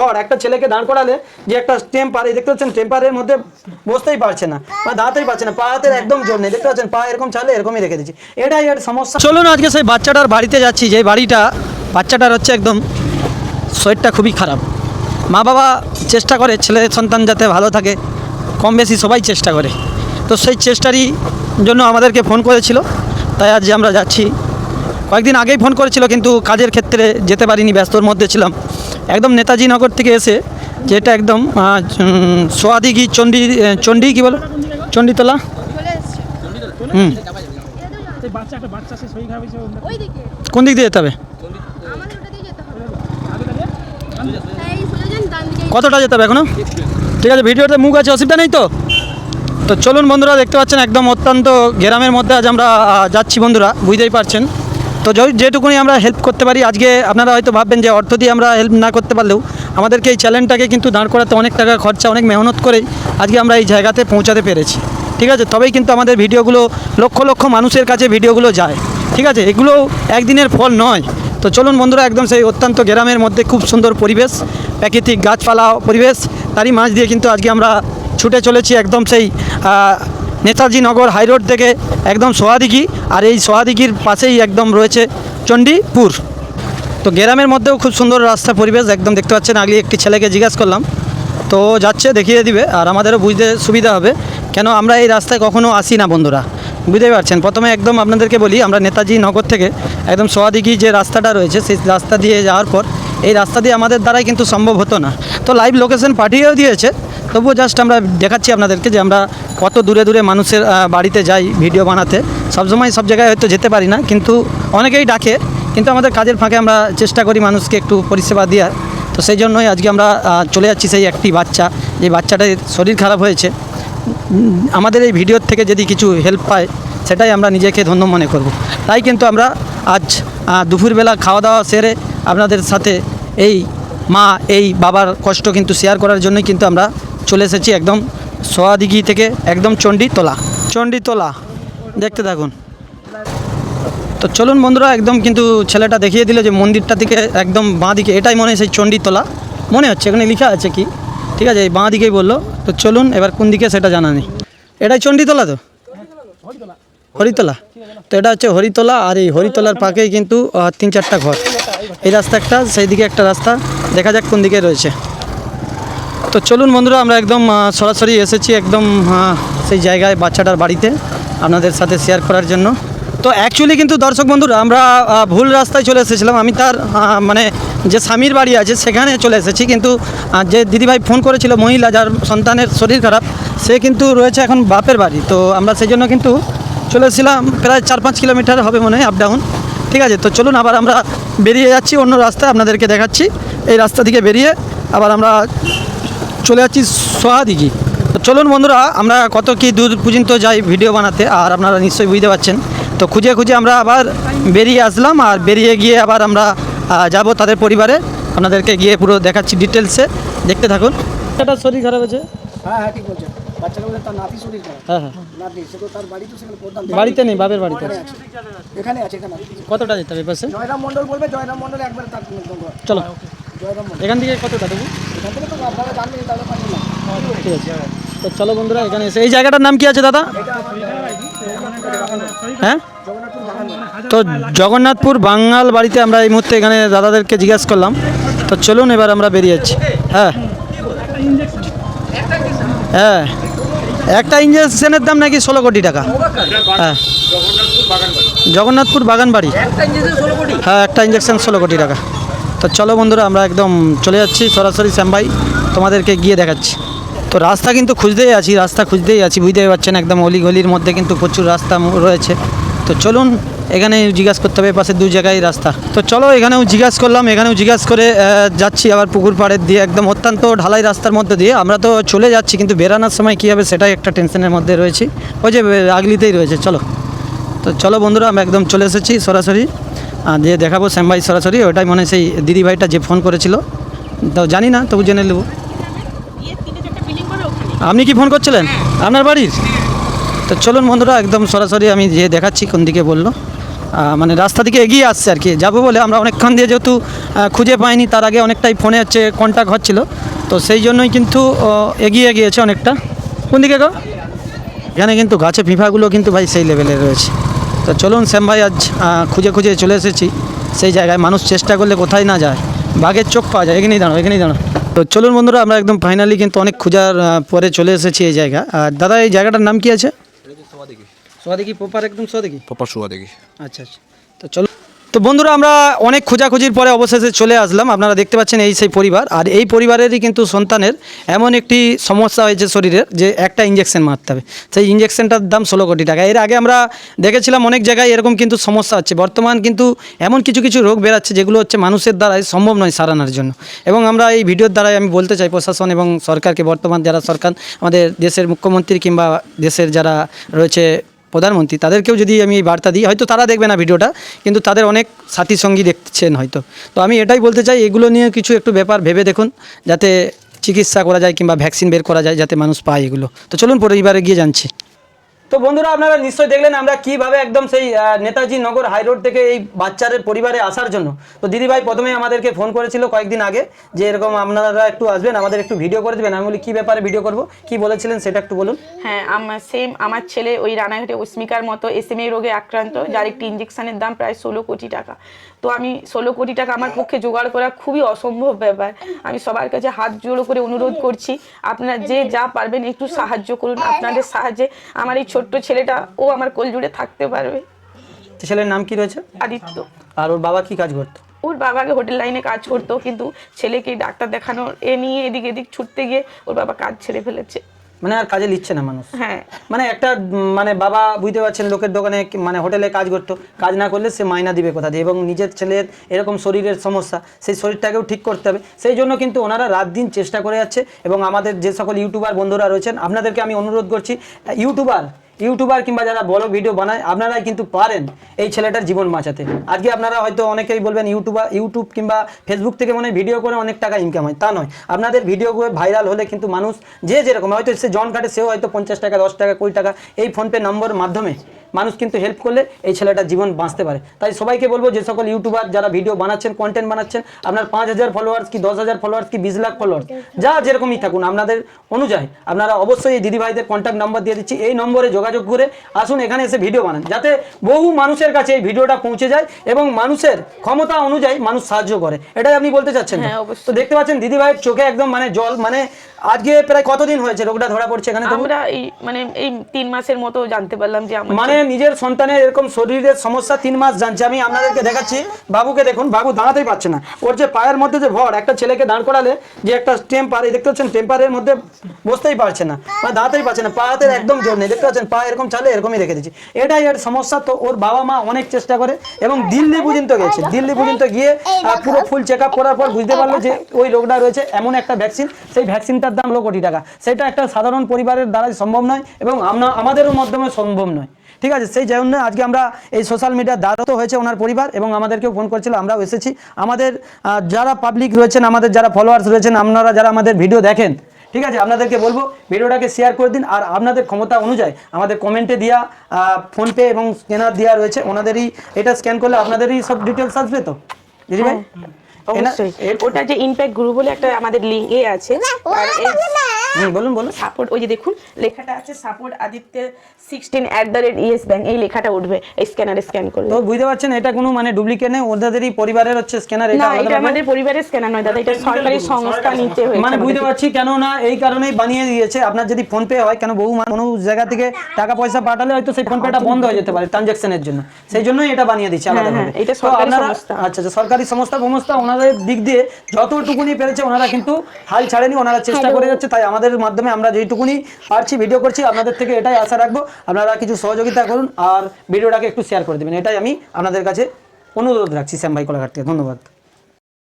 পর একটা ছেলেকে দাঁড় করালে যে একটা টেম্পার, এই দেখতে পাচ্ছেন টেম্পারের মধ্যে বসতেই পারছে না বা দাঁড়াতেই পারছে না, পা হাতের একদম জোর নেই, দেখতে পাচ্ছেন পা এরকম চালে এরকমই রেখে দিচ্ছি, এটাই এর সমস্যা। চলুন আজকে সেই বাচ্চাটার বাড়িতে যাচ্ছি, যে বাড়িটা বাচ্চাটার হচ্ছে একদম শরীরটা খুবই খারাপ। মা বাবা চেষ্টা করে ছেলে সন্তান যাতে ভালো থাকে, কম বেশি সবাই চেষ্টা করে, তো সেই চেষ্টারই জন্য আমাদেরকে ফোন করেছিল, তাই আজ আমরা যাচ্ছি। কয়েকদিন আগেই ফোন করেছিল কিন্তু কাজের ক্ষেত্রে যেতে পারিনি, ব্যস্তর মধ্যে ছিলাম। একদম নেতাজি নগর থেকে এসে, যেটা একদম সোয়াদিঘি চণ্ডী কী বলো, চণ্ডীতলা। কোন দিক দিয়ে যেতে হবে, কতটা যেতে হবে এখনো? ঠিক আছে, ভিডিওতে মুখ আছে, অসুবিধা নেই তো। তো চলুন বন্ধুরা, দেখতে পাচ্ছেন একদম অত্যন্ত গ্রামের মধ্যে আজ আমরা যাচ্ছি বন্ধুরা, বুঝতেই পারছেন। তো যেটুকুনি আমরা হেল্প করতে পারি আজকে, আপনারা হয়তো ভাববেন যে অর্থ দিয়ে আমরা হেল্প না করতে পারলেও আমাদেরকে এই চ্যানেলটাকে কিন্তু দাঁড় করাতে অনেক টাকা খরচা, অনেক মেহনত করেই আজকে আমরা এই জায়গাতে পৌঁছাতে পেরেছি। ঠিক আছে, তবেই কিন্তু আমাদের ভিডিওগুলো লক্ষ লক্ষ মানুষের কাছে ভিডিওগুলো যায়। ঠিক আছে, এগুলো একদিনের ফল নয়। তো চলুন বন্ধুরা, একদম সেই অত্যন্ত গ্রামের মধ্যে খুব সুন্দর পরিবেশ, প্রাকৃতিক গাছপালা পরিবেশ, তারই মাঝ দিয়ে কিন্তু আজকে আমরা ছুটে চলেছি একদম সেই নেতাজি নগর হাইরোড থেকে একদম সোয়াদিঘি, আর এই সোয়াদিঘির পাশেই একদম রয়েছে চণ্ডীপুর। তো গ্রামের মধ্যেও খুব সুন্দর রাস্তা পরিবেশ, একদম দেখতে পাচ্ছেন। আগে একটি ছেলেকে জিজ্ঞাসা করলাম, তো যাচ্ছে দেখিয়ে দিবে, আর আমাদেরও বুঝতে সুবিধা হবে, কেন আমরা এই রাস্তায় কখনো আসি না বন্ধুরা, বুঝতেই পারছেন। প্রথমে একদম আপনাদেরকে বলি, আমরা নেতাজি নগর থেকে একদম সোয়াদিঘি যে রাস্তাটা রয়েছে সেই রাস্তা দিয়ে যাওয়ার পর এই রাস্তা দিয়ে আমাদের দ্বারাই কিন্তু সম্ভব হতো না। তো লাইভ লোকেশন পাঠিয়েও দিয়েছে, তবুও জাস্ট আমরা দেখাচ্ছি আপনাদেরকে যে আমরা কত দূরে দূরে মানুষের বাড়িতে যাই ভিডিও বানাতে। সবসময় সব জায়গায় হয়তো যেতে পারি না, কিন্তু অনেকেই ডাকে, কিন্তু আমাদের কাজের ফাঁকে আমরা চেষ্টা করি মানুষকে একটু পরিষেবা দেওয়ার। তো সেই জন্যই আজকে আমরা চলে যাচ্ছি সেই একটি বাচ্চা, যে বাচ্চাটার শরীর খারাপ হয়েছে। আমাদের এই ভিডিওর থেকে যদি কিছু হেল্প পায় সেটাই আমরা নিজেকে ধন্য মনে করব। তাই কিন্তু আমরা আজ দুপুরবেলা খাওয়া দাওয়া সেরে আপনাদের সাথে এই মা এই বাবার কষ্ট কিন্তু শেয়ার করার জন্যই কিন্তু আমরা চলে এসেছি একদম সোয়াদিঘি থেকে একদম চণ্ডীতলা দেখতে থাকুন। তো চলুন বন্ধুরা, একদম কিন্তু ছেলেটা দেখিয়ে দিল যে মন্দিরটা থেকে একদম বাঁ দিকে, এটাই মনে হয় সেই চণ্ডীতলা মনে হচ্ছে, এখানে লেখা আছে কি, ঠিক আছে, এই বাঁ দিকেই বললো। তো চলুন এবার কোন দিকে সেটা জানা নেই। এটাই চণ্ডীতলা, তো হরিতলা, তো এটা হচ্ছে হরিতলা, আর এই হরিতলার পাশেই কিন্তু 3-4টা ঘর, এই রাস্তা একটা, সেই দিকে একটা রাস্তা, দেখা যাক কোন দিকে রয়েছে। তো চলুন বন্ধুরা, আমরা একদম সরাসরি এসেছি একদম সেই জায়গায় বাচ্চাটার বাড়িতে আপনাদের সাথে শেয়ার করার জন্য। তো অ্যাকচুয়ালি কিন্তু দর্শক বন্ধুরা, আমরা ভুল রাস্তায় চলে এসেছিলাম। আমি তার মানে যে স্বামীর বাড়ি আছে সেখানে চলে এসেছি, কিন্তু যে দিদিভাই ফোন করেছিল, মহিলা যার সন্তানের শরীর খারাপ, সে কিন্তু রয়েছে এখন বাপের বাড়ি। তো আমরা সেই জন্য কিন্তু চলে এসেছিলাম, প্রায় 4-5 কিলোমিটার হবে মনে হয় আপ ডাউন। ঠিক আছে, তো চলুন আবার আমরা বেরিয়ে যাচ্ছি অন্য রাস্তায়, আপনাদেরকে দেখাচ্ছি। এই রাস্তা থেকে বেরিয়ে আবার আমরা চলে যাচ্ছি সোয়াদিঘি। তো চলুন বন্ধুরা, আমরা কত কি দূর পর্যন্ত যাই ভিডিও বানাতে, আর আপনারা নিশ্চয়ই বুঝতে পারছেন। তো খুঁজে খুঁজে আমরা আবার বেরিয়ে আসলাম, আর বেরিয়ে গিয়ে আবার আমরা যাব তাদের পরিবারে, আপনাদেরকে গিয়ে পুরো দেখাচ্ছি ডিটেলসে, দেখতে থাকুন। এটা শরীর খারাপ আছে, হ্যাঁ ঠিক বলছেন, বাচ্চাটা বলে তার নাতি শরীর খারাপ। হ্যাঁ নাতি সে তো তার বাড়ি তো সেখানে প্রধান বাড়িতে নেই, বাপের বাড়িতে আছে। এখানে আছে। কতটা যেতে হবে পাশে? জয়রাম মণ্ডল বলবে, জয়রাম মণ্ডল একবার তার চলো, জয়রাম মণ্ডল এখান থেকে কতটা দেবো? এখান থেকে তো আপনারা জানবেন, তাহলে পারি না। ঠিক আছে, তো চলো বন্ধুরা, এখানে এসে এই জায়গাটার নাম কি আছে দাদা? হ্যাঁ, তো জগন্নাথপুর বাঙাল বাড়িতে আমরা এই মুহূর্তে এখানে দাদাদেরকে জিজ্ঞাসা করলাম। তো চলুন এবার আমরা বেরিয়ে যাচ্ছি। হ্যাঁ হ্যাঁ, একটা ইঞ্জেকশনের দাম নাকি 16 কোটি টাকা। হ্যাঁ, জগন্নাথপুর বাগান বাড়ি, হ্যাঁ, একটা ইঞ্জেকশন 16 কোটি টাকা। তো চলো বন্ধুরা, আমরা একদম চলে যাচ্ছি সরাসরি শ্যামবাই, তোমাদেরকে গিয়ে দেখাচ্ছি। তো রাস্তা কিন্তু খুঁজতেই আছি, বুঝতেই পারছেন, একদম অলিগলির মধ্যে কিন্তু প্রচুর রাস্তা রয়েছে। তো চলুন, এখানে জিজ্ঞাসা করতে হবে, পাশে 2 জায়গায় রাস্তা। তো চলো, এখানেও জিজ্ঞাসা করলাম, এখানেও জিজ্ঞাসা করে যাচ্ছি আবার পুকুর পাড়ের দিয়ে, একদম অত্যন্ত ঢালাই রাস্তার মধ্যে দিয়ে আমরা তো চলে যাচ্ছি, কিন্তু বেরানোর সময় কী হবে সেটাই একটা টেনশনের মধ্যে রয়েছি, ওই যে আগলিতেই রয়েছে। চলো, তো চলো বন্ধুরা, আমরা একদম চলে এসেছি সরাসরি, দিয়ে দেখাবো শ্যামবাই সরাসরি। ওটাই মনে হয় সেই দিদিভাইটা যে ফোন করেছিল, তো জানি না, তবু জেনে নেব। আপনি কি ফোন করছিলেন আপনার বাড়ির? তো চলুন বন্ধুরা, একদম সরাসরি আমি যে দেখাচ্ছি কোন দিকে বললো। মানে রাস্তা থেকে এগিয়ে আসছে আর কি, যাবো বলে আমরা অনেকক্ষণ দিয়ে যেহেতু খুঁজে পাইনি, তার আগে অনেকটাই ফোনে হচ্ছে কন্ট্যাক্ট হচ্ছিলো, তো সেই জন্যই কিন্তু এগিয়ে গিয়েছে অনেকটা। কোন দিকে গো? এখানে কিন্তু গাছে পিঁফাগুলো কিন্তু ভাই সেই লেভেলের রয়েছে। তো চলুন শ্যাম ভাই, আজ খুঁজে খুঁজে চলে এসেছি সেই জায়গায়, মানুষ চেষ্টা করলে কোথায় না যায়, বাঘের চোখ পাওয়া যায়। এখানেই দাঁড়ো, এখানেই দাঁড়ো। তো চলুন বন্ধুরা, আমরা একদম ফাইনালি কিন্তু অনেক খোঁজার পরে চলে এসেছি এই জায়গা। আর দাদা, এই জায়গাটার নাম কি আছে? সোয়াদিঘি প্রপার, একদম সোয়াদিঘি প্রপার সোয়াদিঘি। আচ্ছা আচ্ছা। তো চলো, তো বন্ধুরা আমরা অনেক খোঁজাখুঁজির পরে অবশেষে চলে আসলাম। আপনারা দেখতে পাচ্ছেন এই সেই পরিবার, আর এই পরিবারেরই কিন্তু সন্তানের এমন একটি সমস্যা হয়েছে শরীরের, যে একটা ইঞ্জেকশন মারতে হবে। সেই ইঞ্জেকশনটার দাম 16 কোটি টাকা। এর আগে আমরা দেখেছিলাম অনেক জায়গায় এরকম কিন্তু সমস্যা হচ্ছে। বর্তমান কিন্তু এমন কিছু কিছু রোগ বেরাচ্ছে যেগুলো হচ্ছে মানুষের দ্বারাই সম্ভব নয় সারানোর জন্য। এবং আমরা এই ভিডিওর দ্বারাই আমি বলতে চাই প্রশাসন এবং সরকারকে, বর্তমান যারা সরকার আমাদের দেশের মুখ্যমন্ত্রী কিংবা দেশের যারা রয়েছে প্রধানমন্ত্রী, তাদেরকেও যদি আমি এই বার্তা দিই, হয়তো তারা দেখবে না ভিডিওটা, কিন্তু তাদের অনেক সাথী সঙ্গী দেখছেন হয়তো। তো আমি এটাই বলতে চাই, এগুলো নিয়ে কিছু একটু ব্যাপার ভেবে দেখুন, যাতে চিকিৎসা করা যায় কিংবা ভ্যাকসিন বের করা যায়, যাতে মানুষ পায় এগুলো। তো চলুন পরিবারে গিয়ে জানছি। তো বন্ধুরা, আপনারা নিশ্চয়ই দেখলেন আমরা কিভাবে একদম সেই নেতাজি নগর হাই রোড থেকে এই বাচ্চাদের পরিবারে আসার জন্য। তো দিদিভাই প্রথমে আমাদেরকে ফোন করেছিল কয়েকদিন আগে, যে এরকম আপনারা একটু আসবেন, আমাদের একটু ভিডিও করে দেবেন। আমি বলি কী ব্যাপারে ভিডিও করব, কি বলেছিলেন সেটা একটু বলুন। হ্যাঁ, আমার ছেলে ওই রানাঘাটে অস্মিকার মতো SMA রোগে আক্রান্ত, যার একটি ইঞ্জেকশনের দাম প্রায় 16 কোটি টাকা। তো আমি 16 কোটি টাকা আমার পক্ষে জোগাড় করা খুবই অসম্ভব ব্যাপার। আমি সবার কাছে হাত জোড়ো করে অনুরোধ করছি, আপনারা যে যা পারবেন একটু সাহায্য করুন। আপনাদের সাহায্যে আমার এই ছোট্ট ছেলেটা ও আমার কোল জুড়ে থাকতে পারবে। ছেলের নাম কি রয়েছে? আদিত্য। আর ওর বাবা কি কাজ করতো? ওর বাবাকে হোটেল লাইনে কাজ করতো, কিন্তু ছেলেকে ডাক্তার দেখানোর নিয়ে এদিক এদিক ছুটতে গিয়ে ওর বাবা কাজ ছেড়ে ফেলেছে। মানে আর কাজে লিখছে না মানুষ। হ্যাঁ, মানে একটা মানে বাবা বুঝতে পারছেন, লোকের দোকানে মানে হোটেলে কাজ করতো, কাজ না করলে সে মাইনা দিবে কোথা দিয়ে, এবং নিজের ছেলের এরকম শরীরের সমস্যা, সেই শরীরটাকেও ঠিক করতে হবে। সেই জন্য কিন্তু ওনারা রাত দিন চেষ্টা করে যাচ্ছে। এবং আমাদের যে সকল ইউটিউবার বন্ধুরা রয়েছেন, আপনাদেরকে আমি অনুরোধ করছি, ইউটিউবার কিংবা যারা বড় ভিডিও বানায়, আপনারাই কিন্তু পারেন এই ছেলেটার জীবন বাঁচাতে। আজকে আপনারা হয়তো অনেকেই বলবেন ইউটিউব কিংবা ফেসবুক থেকে মনে হয় ভিডিও করে অনেক টাকা ইনকাম হয়, তা নয়। আপনাদের ভিডিও করে ভাইরাল হলে কিন্তু মানুষ যে যেরকম, হয়তো সে জন কাটে, সেও হয়তো 50 টাকা, 10 টাকা, 20 টাকা এই ফোনপে নম্বরের মাধ্যমে মানুষ কিন্তু হেল্প করলে এই ছেলেটার জীবন বাঁচতে পারে। তাই সবাইকে বলবো, যে সকল ইউটিউবার যারা ভিডিও বানাচ্ছেন, কন্টেন্ট বানাচ্ছেন, আপনার 5000 ফলোয়ার্স কি 10,000 ফলোয়ার্স কি 20 লাখ ফলোয়ার্স, যা যেরকমই থাকুন, আপনাদের অনুযায়ী আপনারা অবশ্যই এই দিদিভাইদের কন্ট্যাক্ট নাম্বার দিয়ে দিচ্ছি, এই নম্বরে যোগাযোগ করে আসুন, এখানে এসে ভিডিও বানান, যাতে বহু মানুষের কাছে এই ভিডিওটা পৌঁছে যায় এবং মানুষের ক্ষমতা অনুযায়ী মানুষ সাহায্য করে। এটাই আপনি বলতে চাচ্ছেন? হ্যাঁ, অবশ্যই। তো দেখতে পাচ্ছেন দিদিভাইয়ের চোখে একদম মানে জল, মানে আজকে প্রায় কতদিন হয়েছে রোগটা ধরা পড়ছে এখানে? আমরা এই 3 মাসের মতো জানতে পারলাম যে আমার মানে নিজের সন্তানের এরকম শরীরের সমস্যা 3 মাস জানছে। আমি আপনাদেরকে দেখাচ্ছি, বাবুকে দেখুন, বাবু দাঁড়াতেই পারছে না। ওর যে পায়ের মধ্যে যে ভর, একটা ছেলেকে দাঁড় করালে যে একটা টেম্পার, এই দেখতে পাচ্ছেন টেম্পারের মধ্যে বসতেই পারছে না, মানে দাঁড়াতেই পারছে না, পা হাতের একদম জোর নেই, দেখতে পাচ্ছেন পা এরকম চালে এরকমই রেখে দিচ্ছি। এটাই এর সমস্যা। তো ওর বাবা মা অনেক চেষ্টা করে এবং দিল্লি পর্যন্ত গেছে, দিল্লি পর্যন্ত গিয়ে পুরো ফুল চেক আপ করার পর বুঝতে পারলো যে ওই রোগটা রয়েছে, এমন একটা ভ্যাকসিন, সেই ভ্যাকসিনটার দাম 1 কোটি টাকা। সেটা একটা সাধারণ পরিবারের দ্বারাই সম্ভব নয় এবং আমাদেরও মাধ্যমে সম্ভব নয়। ঠিক আছে, সেই জন্য আজকে আমরা এই সোশ্যাল মিডিয়ার দ্বারস্থ হয়েছে ওনার পরিবার, এবং আমাদেরকেও ফোন করছিল, আমরাও এসেছি। আমাদের যারা পাবলিক রয়েছেন, আমাদের যারা ফলোয়ার্স রয়েছেন, আপনারা যারা আমাদের ভিডিও দেখেন, ঠিক আছে, আপনাদেরকে বলবো ভিডিওটাকে শেয়ার করে দিন। আর আপনাদের ক্ষমতা অনুযায়ী আমাদের কমেন্টে দেওয়া ফোনপে এবং স্ক্যানার দেওয়া রয়েছে, ওনাদেরই এটা স্ক্যান করলে আপনাদেরই সব ডিটেলস আসবে। তো দিদিভাই অবশ্যই ওটা যে ইমপ্যাক্ট গ্রুপ বলে একটা আমাদের লিঙ্কে আছে, আর বলুন সাপোর্ট, ওই যে দেখুন লেখাটা আছে সাপোর্ট আদিত্য 16@YES ব্যাংক, এই লেখাটা উঠবে এই স্ক্যানারে স্ক্যান করলে। তো বুঝতে পারছেন এটা কোনো মানে ডুপ্লিকেট নেই, ওদেরই পরিবারের হচ্ছে স্ক্যানার। না, এটা আমাদের পরিবারের স্ক্যানার নয় দাদা, এটা সরকারি সংস্থা নিতে হয়েছে। মানে বুঝতে পারছি, কেন না এই কারণেই বানিয়ে দিয়েছে। আপনার যদি ফোন পে হয়, কেন বহু কোনো জায়গা থেকে টাকা পয়সা পাঠালে হয়তো সেই ফোন পেটা বন্ধ হয়ে যেতে পারে ট্রানজাকশনের জন্য, সেই জন্যই এটা বানিয়ে দিচ্ছে আলাদাভাবে। এটা সরকারি সংস্থা। আচ্ছা, সরকারি সংস্থা ওনাদের দিক দিয়ে যতটুকুনি পেরেছে ওনারা কিন্তু হাল ছাড়েনি, ওনারা চেষ্টা করে যাচ্ছে। তাই আমাদের মাধ্যমে আমরা যেইটুকুনি পারছি ভিডিও করছি, আপনাদের থেকে এটাই আশা রাখবো, আপনারা কিছু সহযোগিতা করুন আর ভিডিওটাকে একটু শেয়ার করে দেবেন, এটাই আমি আপনাদের কাছে অনুরোধ রাখছি। শ্যাম ভাই কোলাঘাট থেকে, ধন্যবাদ।